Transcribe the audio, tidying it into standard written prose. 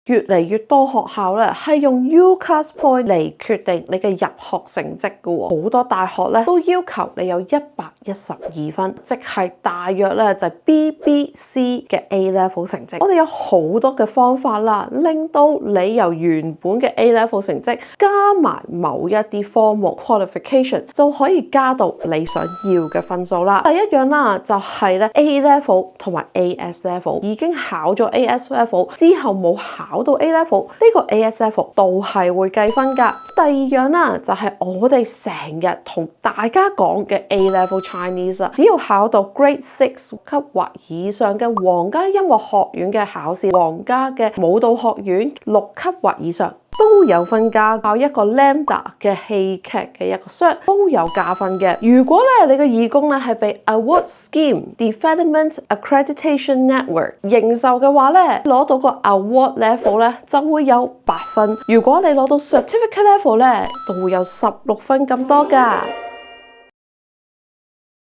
越嚟越多學校咧係用 UCAS point 嚟決定你嘅入學成績嘅喎，好多大學咧都要求你有112分，即係大約咧就係 BBC 嘅 A level 成績。我哋有好多嘅方法啦，令到你由原本嘅 A level 成績加埋某一啲科目 qualification 就可以加到你想要嘅分數啦。第一樣啦就係咧 A level 同埋 AS level 已經考咗 AS level 之後冇考到 A level 呢個 AS level 都係會計分㗎。第二樣啦就係我哋成日同大家講嘅 A level Chinese 啦，只要考到 Grade 6級或以上嘅皇家音樂學院嘅考試，皇家嘅舞蹈學院6級或以上都有分加，考一個 Lambda 嘅戲劇嘅一個 cert 都有加分嘅。如果咧你嘅義工咧係被 Award Scheme Development Accreditation Network 認受嘅話咧，攞到個 Award level 咧就會有8分。如果你攞到 Certificate level 咧，就會有16分咁多㗎。